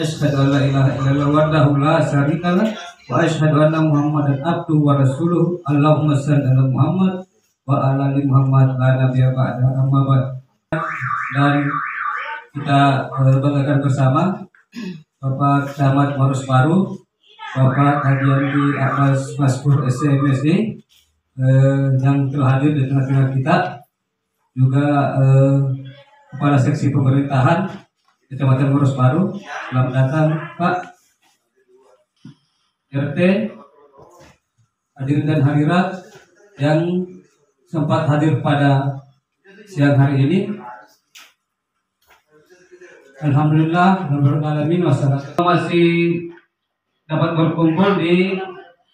Asyhadu an la ilaha illallah wahdahu la syarika lah wa asyhadu anna Muhammadan abduhu wa rasuluh. Allahumma shalli ala Muhammad wa ala ali Muhammad la nabiyya ba'da amma ba'd. Dan kita banggakan bersama Bapak Camat Maros Baru, Bapak Hadiandi Abbas Maskur SMSD yang telah hadir di tengah-tengah kita, juga Kepala Seksi Pemerintahan Kecamatan Maros Baru. Selamat datang Pak RT, hadirin dan hadirat yang sempat hadir pada siang hari ini. Alhamdulillah, alamin wassalatu. Masih dapat berkumpul di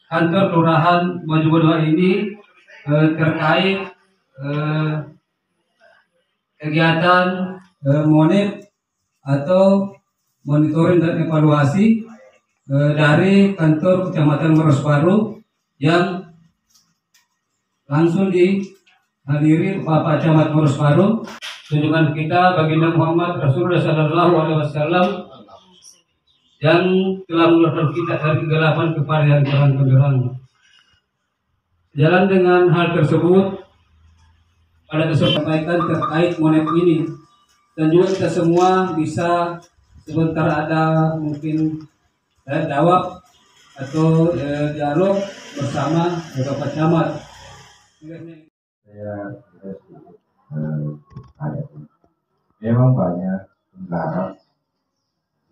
kantor Kelurahan Mojobodo ini terkait kegiatan monit atau monitoring dan evaluasi dari kantor Kecamatan Maros Baru yang langsung dihadiri Bapak Camat Maros Baru, junjungan kita baginda Muhammad Rasulullah Sallallahu Alaihi Wasallam yang telah mengeluarkan kita dari kegelapan kepada yang terang benderang. Jalan dengan hal tersebut, pada kesempatan terkait monet ini, dan juga kita semua bisa sebentar ada mungkin jawab atau dialog bersama Bapak Camat. Saya ada memang banyak penggarap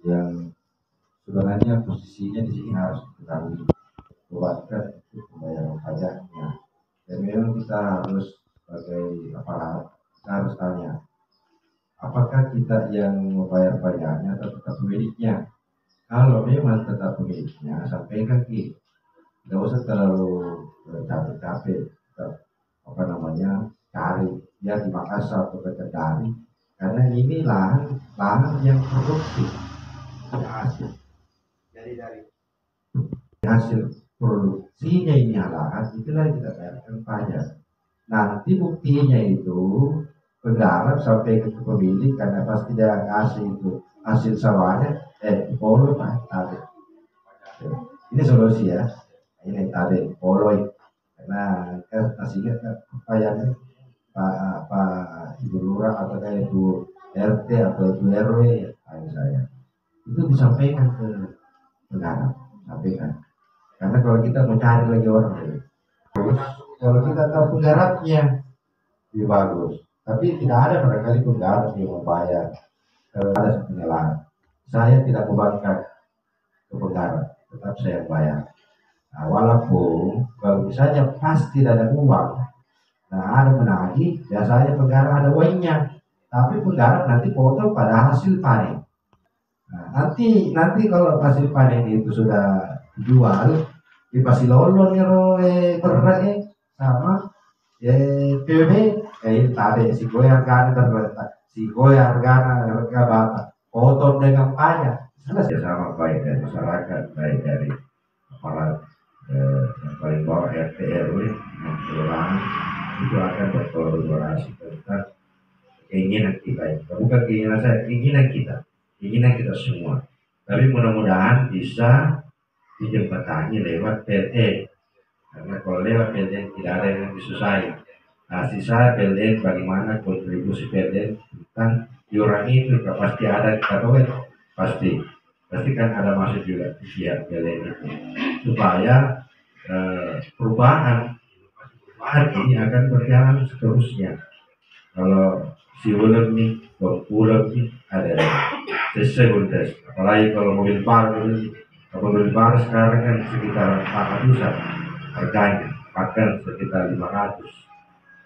yang sebenarnya posisinya di sini harus diketahui, buatkan untuk pembayaran pajaknya, dan memang kita harus sebagai aparat kita harus tanya, apakah kita yang membayar pajaknya atau tetap pemiliknya? Kalau memang tetap pemiliknya, sampaikan ke, tidak usah terlalu capek-capek cari ya di Makassar atau Kendari, karena ini lahan yang produktif, hasil. Jadi dari hasil produksinya ini lahan itulah kita bayarkan pajak. Nanti buktinya itu penggarap sampai ke pemilik, karena pasti dia kasih itu hasil sawahnya polo tadi. Ini solusi ya, ini tadi polo, karena hasilnya payahnya Pak Ibu Lurah atau Ibu RT atau Ibu RW saya itu disampaikan ke penggarap, sampaikan, karena kalau kita mencari lagi orang terus, kalau kita tahu penggarapnya lebih bagus. Tapi tidak ada barangkali penggarap yang membayar. Kalau ada pengelolaan, saya tidak membayar ke penggarap, tetap saya bayar. Nah, walaupun kalau misalnya pasti tidak ada uang, nah ada menagih, biasanya penggarap ada uangnya, tapi penggarap nanti potong pada hasil panen. Nah, nanti kalau hasil panen itu sudah dijual, dipasih lolon berat sama PB tadi si harga terletak, si harga bata potong dengan pajak. Selesai sama baik dari masyarakat, baik dari aparat yang paling bawah RT RW kelurahan itu akan berkolaborasi tentang keinginan kita, bukan keinginan saya, keinginan kita semua. Tapi mudah-mudahan bisa dijembatani lewat PLN, karena kalau lewat PLN tidak ada yang disusahkan. Nah, sisa PLN bagaimana kontribusi PLN tentang iuran itu pasti ada pasti kan ada masuk juga di pihak PLN itu supaya perubahan ini akan berjalan seterusnya. Kalau si ulang nih, pulang nih ada sesudah. Apalagi kalau mobil baru sekarang kan sekitar 400-an harganya, bahkan sekitar 500.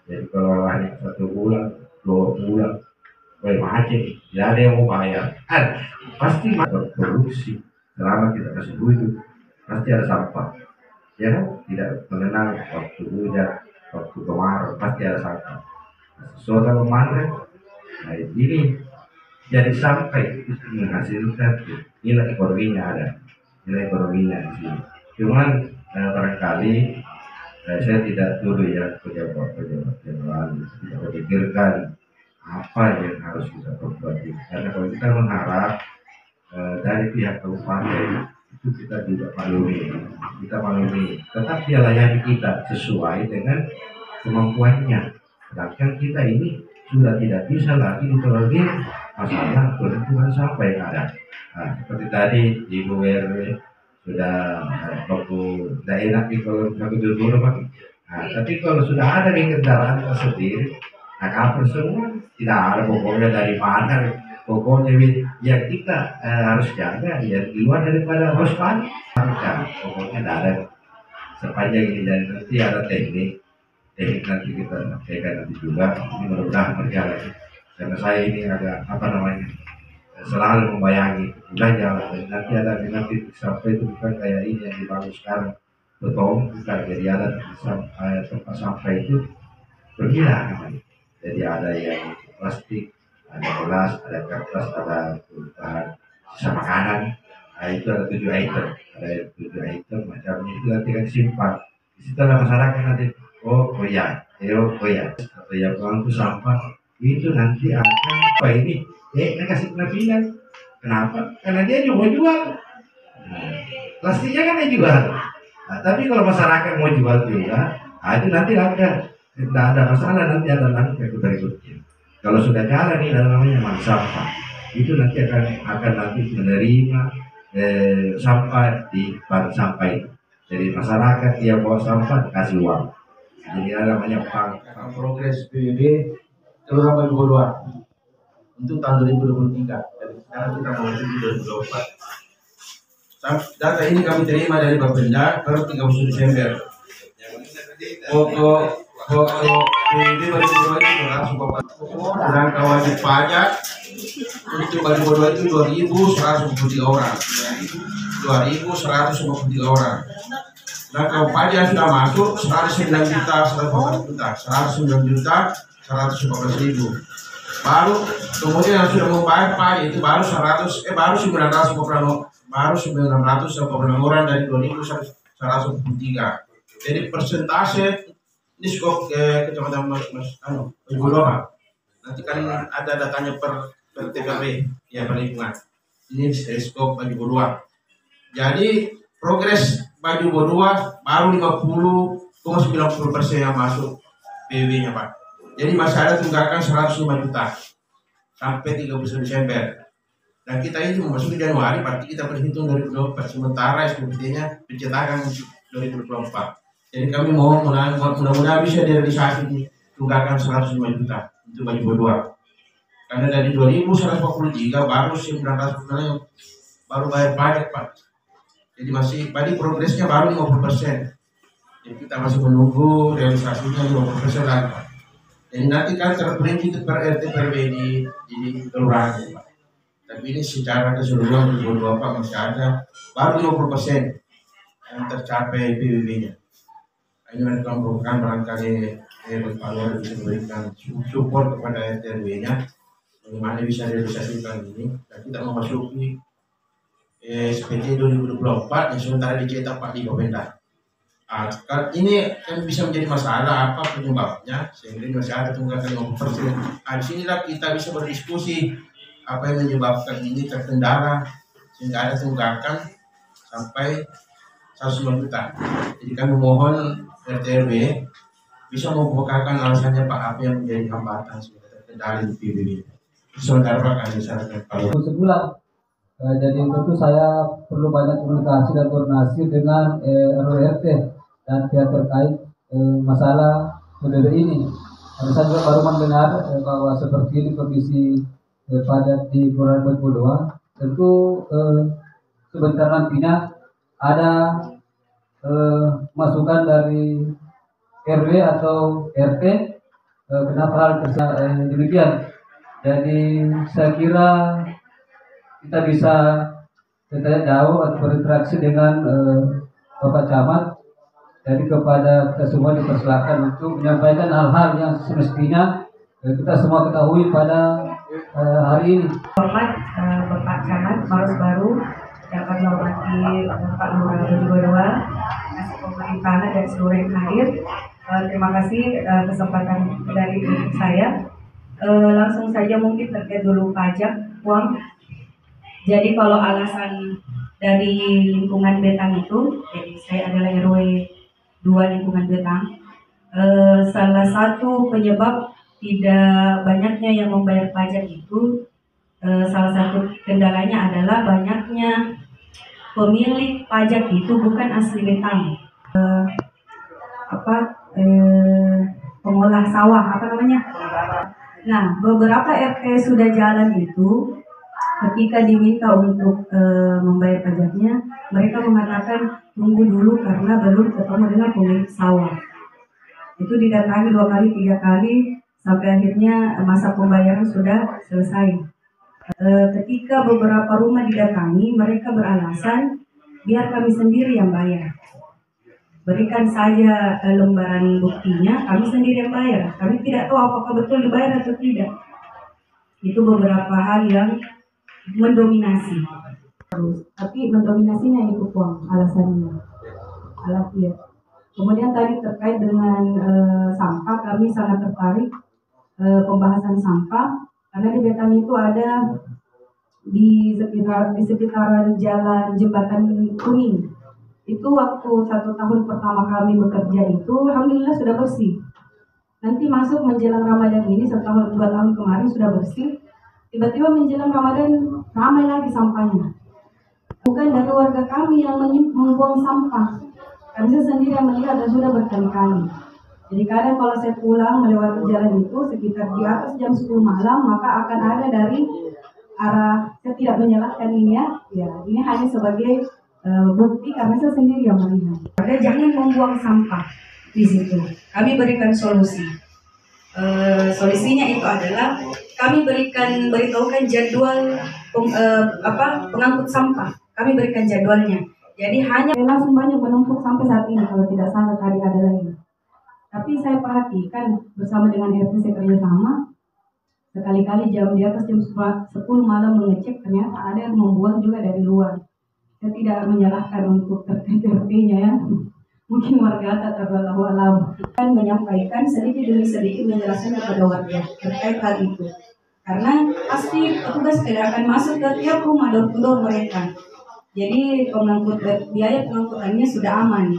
Jadi kalau hanya 1 bulan, 2 bulan, macam tidak ada yang mau bayar. Pasti berproduksi selama kita kasih duit pasti ada sampah. Ya kan? Tidak mengenal waktu hujan, waktu kemarau pasti ada sampah. Soal kemarin, nah ini jadi sampai itu menghasilkan nilai ekonominya ada, nilai ekonominya di sini. Cuman barangkali saya tidak dulu ya pejabat yang lalu tidak memikirkan apa yang harus kita perbuat, karena kalau kita mengharap dari pihak kabupaten itu kita juga maklumi, tetap dia layani kita sesuai dengan kemampuannya. Sedangkan kita ini sudah tidak bisa lagi ditolerir masalah penentuan sampah yang ada. Nah, seperti tadi Ibu RW sudah waktu tidak enak kalau dulu Pak. Nah, tapi kalau sudah ada di kendaraan tersendiri, nah kapal semua tidak ada pokoknya dari mana. Pokoknya yang kita harus jaga ya di luar daripada hospan. Pokoknya tidak ada sepanjang ini, dan nanti ada teknik nanti kita sampaikan nanti juga. Ini mudah-mudahan berjalan, karena saya ini agak selalu membayangi udah jalan, dan nanti ada nanti sampai itu bukan kayak ini yang dibangun sekarang beton, bukan, jadi ada tempat sampah itu berbeda namanya. Jadi ada yang plastik, ada gelas, ada kertas, ada sisa makanan. Nah, itu ada 7 item macamnya, itu nanti kan disimpan. Di situ ada masyarakat nanti oh ya atau yang pengangkut sampah itu nanti akan apa ini kasih penampilan. Kenapa? Karena dia juga mau jual. Nah, plastiknya kan dia jual. Nah, tapi kalau masyarakat mau jual juga, itu nanti ada, tidak ada masalah, nanti ada langkah berikutnya. Kalau sudah jalan ini namanya bank sampah, itu nanti akan nanti menerima sampah di bank sampah itu. Jadi masyarakat yang bawa sampah kasih uang. Jadi ada namanya bank. Progres PBB Kelurahan Banyubodoa untuk tahun 2023. Jadi sekarang kita mau menuju 2024. Data ini kami terima dari Bapenda per 31 Desember. Pokok PBB Banyubodoa itu 240. Sedangkan wajib pajak untuk Banyubodoa itu 2.153 orang. 2.153 orang. Dan kalau pajak sudah masuk 109 juta, 114.000. Baru kemudian yang sudah membayar pajak itu baru 956 orang dari 2.153. Jadi persentase ini skop kecamatan Banyubodoa. Nanti kan ada datanya per TKP ya perlingkungan. Ini skop Banyubodoa. Jadi progres Banyubodoa baru 50,90% yang masuk PBB-nya Pak. Jadi masih ada tunggakan 105 juta sampai 31 Desember. Dan kita ini memasuki Januari, berarti kita berhitung 2024. Sementara SPT-nya pencetakan 2024. Jadi kami mohon mudah-mudahan bisa direalisasi tunggakan 105 juta untuk Banyubodoa. Karena dari 2.143 baru 900 baru bayar pajak Pak. Jadi masih tadi progresnya baru 50%. Jadi kita masih menunggu realisasinya 50% lagi Pak. Jadi nanti kan terperinci per RT per RW di kelurahan Pak. Tapi ini secara keseluruhan 2024 masih ada baru 50% yang tercapai PBB-nya. Ini mereka merupakan barangkali Pak Lurah bisa memberikan support kepada RT RW-nya bagaimana bisa realisasikan ini. Dan kita memasuki SPT 2024 yang sementara dicetak Pak di Bapenda. Ini kan bisa menjadi masalah apa penyebabnya sehingga ini masih ada tunggakan yang overstreet. Di sinilah kita bisa berdiskusi apa yang menyebabkan ini terkendala sehingga ada tunggakan sampai 105 juta. Jadi kami mohon RT RW bisa membukakan alasannya Pak apa yang menjadi hambatan sehingga terkendala di PBB. Sementara Pak kami sarankan kalau sebulan. Jadi tentu saya perlu banyak komunikasi dan koordinasi dengan RW RT dan pihak terkait masalah PBB ini. Karena saya juga baru mendengar bahwa seperti ini kondisi pajak di Kelurahan Batu. Tentu sebentar nantinya ada masukan dari RW atau RT kenapa hal tersebut demikian. Jadi saya kira kita bisa jauh atau berinteraksi dengan Bapak Camat. Jadi kepada kita semua dipersilakan untuk menyampaikan hal-hal yang semestinya kita semua ketahui pada hari ini. Hormat Bapak Camat Maros Baru, dapat hormati Bapak Lurah Batu, kasih pemerintahan dan seluruh yang hadir. Terima kasih kesempatan dari saya. Langsung saja mungkin terkait dulu pajak uang. Jadi kalau alasan dari lingkungan Betang itu, jadi saya adalah RW 2 lingkungan Betang. Salah satu penyebab tidak banyaknya yang membayar pajak itu, salah satu kendalanya adalah banyaknya pemilik pajak itu bukan asli Betang. Pengolah sawah, apa namanya? Nah, beberapa RT sudah jalan itu, ketika diminta untuk membayar pajaknya, mereka mengatakan tunggu dulu karena belum ketemu dengan pemilik sawah. Itu didatangi 2 kali, 3 kali, sampai akhirnya masa pembayaran sudah selesai. Ketika beberapa rumah didatangi, mereka beralasan biar kami sendiri yang bayar. Berikan saja lembaran buktinya, kami sendiri yang bayar. Kami tidak tahu apakah betul dibayar atau tidak. Itu beberapa hal yang mendominasi. Tapi mendominasinya itu uang alasannya. Alafiat. Kemudian tadi terkait dengan sampah, kami sangat tertarik pembahasan sampah karena di Betang itu ada di sekitaran jalan Jembatan Kuning. Itu waktu 1 tahun pertama kami bekerja itu, alhamdulillah sudah bersih. Nanti masuk menjelang Ramadan ini, setelah 2 tahun kemarin sudah bersih. Tiba-tiba menjelang Ramadan ramai lagi sampahnya. Bukan dari warga kami yang membuang sampah. Kami sendiri yang melihat dan sudah berkali-kali. Jadi kadang kalau saya pulang melewati jalan itu sekitar di atas jam 10 malam, maka akan ada dari arah, saya tidak menyalahkan ini ya ini hanya sebagai bukti karena saya sendiri yang melihat. Ada jangan membuang sampah di situ. Kami berikan solusi. Solusinya itu adalah kami beritahukan jadwal pengangkut sampah. Kami berikan jadwalnya. Jadi hanya langsung banyak menumpuk sampai saat ini kalau tidak salah tadi ada lagi. Tapi saya perhatikan bersama dengan RT saya kerjasama. Sekali-kali jam di atas jam 10 malam mengecek ternyata ada yang membuang juga dari luar. Saya tidak menyalahkan untuk RT-nya ya. Mungkin warga Allahu alam kan menyampaikan sedikit demi sedikit menjelaskan kepada warga terkait hal itu. Karena pasti petugas tidak akan masuk ke tiap rumah door-to-door mereka. Jadi biaya pengangkutannya sudah aman.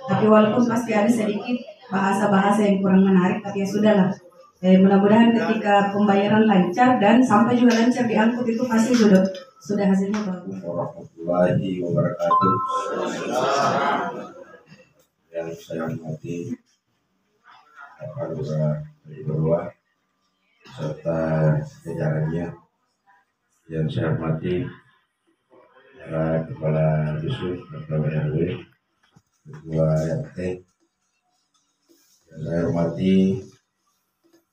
Tapi walaupun pasti ada sedikit bahasa-bahasa yang kurang menarik, tapi ya sudahlah. Mudah-mudahan ketika pembayaran lancar dan sampai juga lancar diangkut itu pasti sudah hasilnya bagus. Warahmatullahi wabarakatuh. Yang saya hormati Bapak Lurah Batu serta jajarannya, yang saya hormati para kepala dusun, kepala RW, ketua RT, yang saya hormati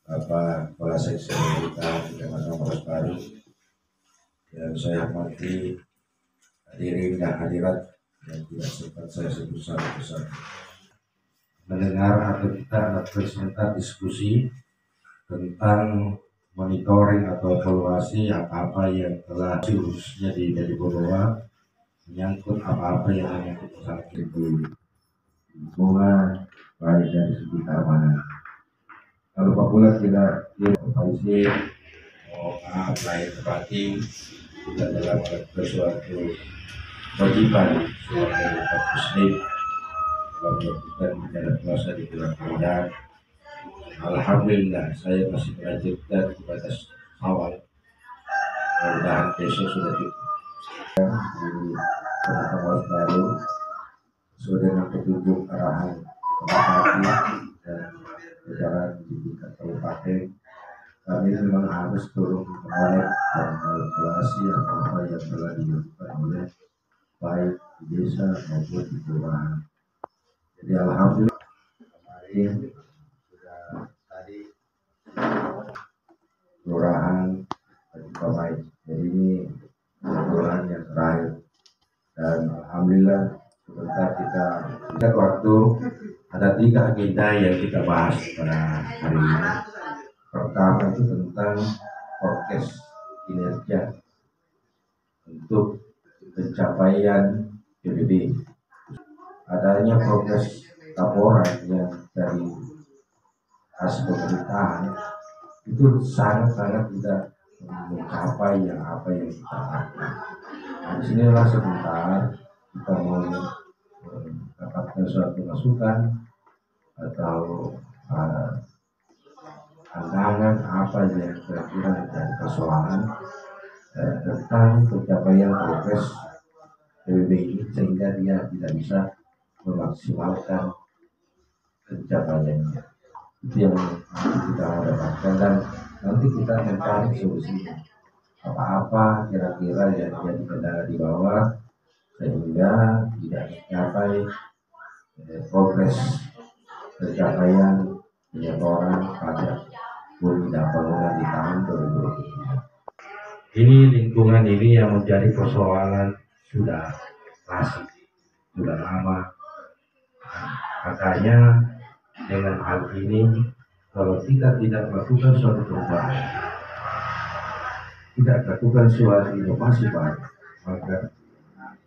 Bapak Kepala Seksi Pemerintah Kecamatan Maros Baru, yang saya hormati hadirin dan hadirat yang tidak sempat saya sebut satu-satu. Mendengar atau kita sebentar diskusi tentang monitoring atau evaluasi apa-apa yang telah khususnya di Batu menyangkut apa-apa yang menyangkut masalah ibu lingkungan, baik dari segi keamanan. Kalau apabila tidak polisi, mohon maaf lahir batin, kita dalam melakukan suatu kewajiban sebagai umat muslim dalam melakukan ibadah puasa di bulan Ramadan. Alhamdulillah saya masih melanjutkan ibadah awal. Mudah-mudahan besok sudah cukup. Di Kota Baru sesuai dengan petunjuk arahan Kepala dan jajaran di tingkat kabupaten, kami memang harus turun menolak dan mengevaluasi apa-apa yang telah dilakukan oleh baik di desa maupun di kelurahan. Jadi alhamdulillah kemarin sudah tadi kelurahan dan baik. Jadi ini kelurahan yang terakhir dan alhamdulillah sebentar kita waktu ada 3 agenda yang kita bahas pada hari ini. Pertama itu tentang forecast kinerja untuk pencapaian PBB. Adanya progres laporan yang dari khas pemerintahan itu sangat-sangat tidak mencapai yang apa yang kita harapkan. Nah, di sinilah sebentar kita mau mendapatkan suatu masukan atau pandangan apa yang kira-kira menjadi persoalan tentang pencapaian progres PBB ini sehingga dia tidak bisa memaksimalkan pencapaiannya. Itu yang nanti kita mau dapatkan dan nanti kita mencari solusinya. Apa-apa kira-kira yang jadi kendala di bawah sehingga tidak mencapai progres pencapaian penyaluran pajak bumi dan bangunan di tahun 2023. Ini lingkungan ini yang menjadi persoalan sudah klasik, sudah lama. Makanya dengan hal ini kalau kita tidak melakukan suatu perubahan, tidak melakukan suatu inovasi baru, maka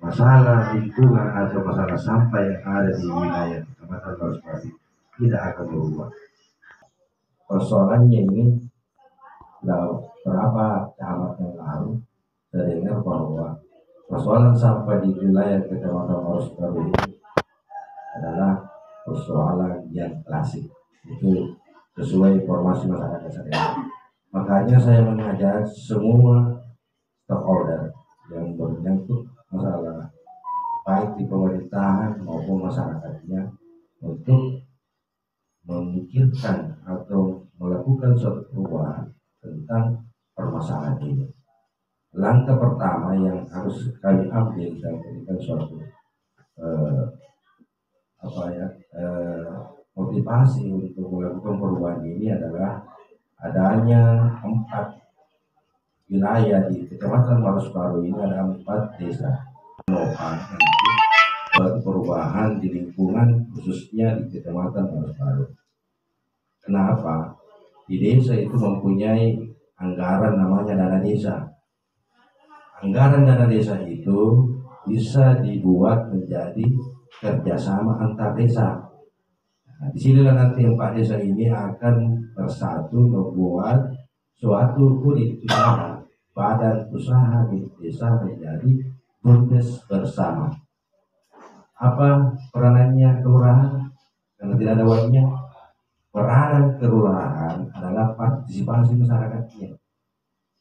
masalah lingkungan atau masalah sampah yang ada di wilayah Kecamatan Maros tidak akan berubah. Persoalannya ini berapa camat yang lalu saya dengar bahwa persoalan sampah di wilayah Kecamatan Maros ini adalah persoalan yang klasik. Itu sesuai informasi masyarakat saya. Makanya saya mengajak semua stakeholder yang menyangkut masalah baik di pemerintahan maupun masyarakatnya untuk memikirkan atau melakukan suatu perubahan tentang permasalahan ini. Langkah pertama yang harus kami ambil dan memberikan suatu motivasi untuk melakukan perubahan ini adalah adanya 4 wilayah di Kecamatan Maros Baru ini, ada 4 desa menopang suatu perubahan di lingkungan khususnya di Kecamatan Maros Baru. Kenapa? Di desa itu mempunyai anggaran namanya dana desa. Anggaran dana desa itu bisa dibuat menjadi kerjasama antar desa. Nah, disinilah nanti 4 desa ini akan bersatu membuat suatu unit usaha, badan usaha di desa menjadi BUMDes bersama. Apa peranannya kelurahan? Karena tidak ada uangnya. Peranan kelurahan adalah partisipasi masyarakatnya.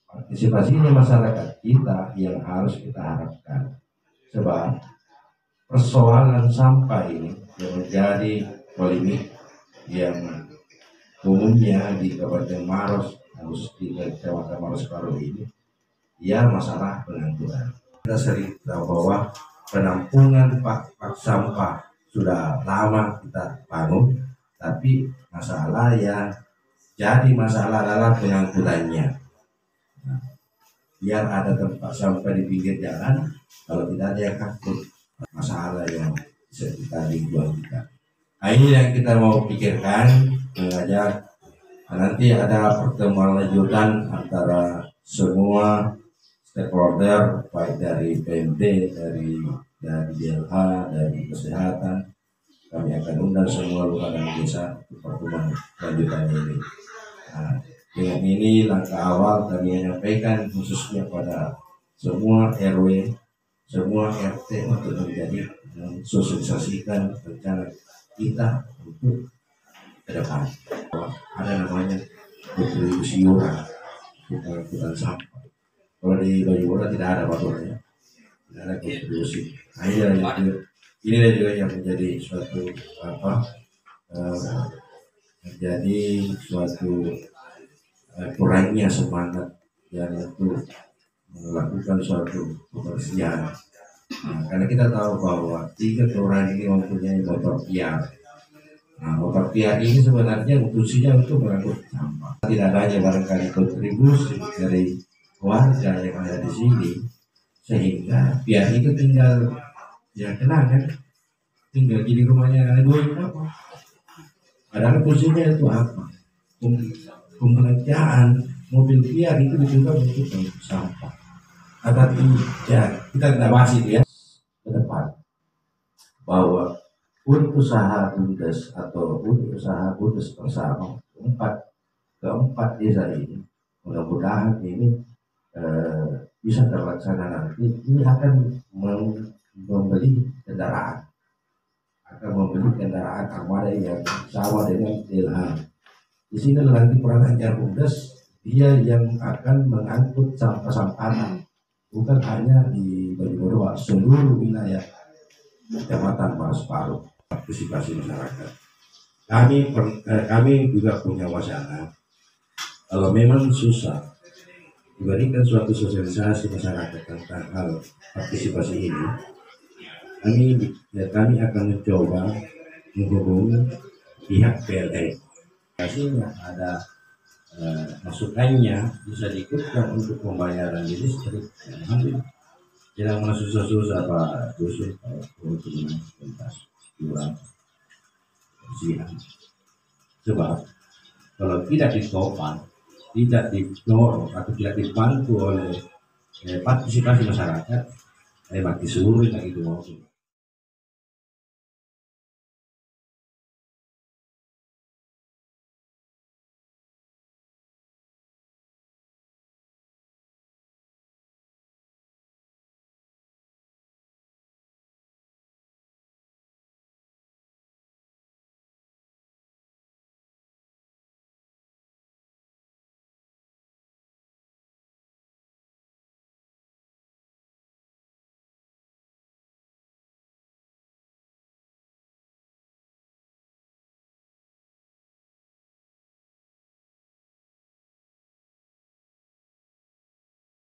Partisipasinya masyarakat kita yang harus kita harapkan. Sebab persoalan sampah ini yang menjadi polemik yang umumnya di Kabupaten Maros, harus di Kecamatan Maros Baru ini, ya masalah pengangguran. Kita sering tahu bahwa penampungan sampah sudah lama kita bangun, tapi masalah yang jadi masalah adalah pengangkutannya. Nah, biar ada tempat sampah di pinggir jalan, kalau tidak ada yang angkut, masalah yang bisa kita lingkungan kita. Nah, ini yang kita mau pikirkan, mengajak nanti ada pertemuan lanjutan antara semua stakeholder, baik dari PMT, dari DLH, dari kesehatan, kami akan undang semua lurah dan desa untuk pertemuan lanjutannya ini. Nah, dengan ini langkah awal kami menyampaikan khususnya pada semua RW, semua RT untuk menjadi sosialisasikan rencana kita untuk ke depan. Ada namanya kontribusi iuran untuk pengangkutan sampah. Kalau di Bayura tidak ada aturannya, tidak ada kontribusi. Nah, ini juga yang menjadi suatu menjadi suatu kurangnya semangat yang untuk melakukan suatu kebersihan. Nah, karena kita tahu bahwa 3 kelurahan ini mempunyai motor piar. Nah, motor piar ini sebenarnya fungsinya untuk mengangkut sampah. Tidak adanya barangkali kontribusi dari warga yang ada di sini, sehingga piar itu tinggal ya kenal kan, tinggal di rumahnya ada 2 apa. Padahal fungsinya itu apa? Pembelanjaan mobil piar itu juga untuk sampah. Tetapi ya kita tidak bahas itu ya ke depan, bahwa unit usaha BUMDes atau unit usaha BUMDes bersama keempat desa ini, mudah-mudahan ini bisa terlaksana nanti. Ini akan membeli kendaraan, armada yang sama dengan Ilham. Di sini nanti perannya BUMDes, dia yang akan mengangkut sampah-sampah, bukan hanya di Bayura, seluruh wilayah Kecamatan Parusparu. Partisipasi masyarakat. Kami juga punya wacana, kalau memang susah diberikan suatu sosialisasi masyarakat tentang hal partisipasi ini, kami akan mencoba menghubungi pihak PLN. Hasilnya ada masukannya bisa diikutkan untuk pembayaran listrik. Tidak mau susah-susah Pak Dusun untuk tuntas iuran kebersihan. Sebab kalau tidak ditopang, tidak didorong atau tidak dibantu oleh partisipasi masyarakat, mati suri lagi itu.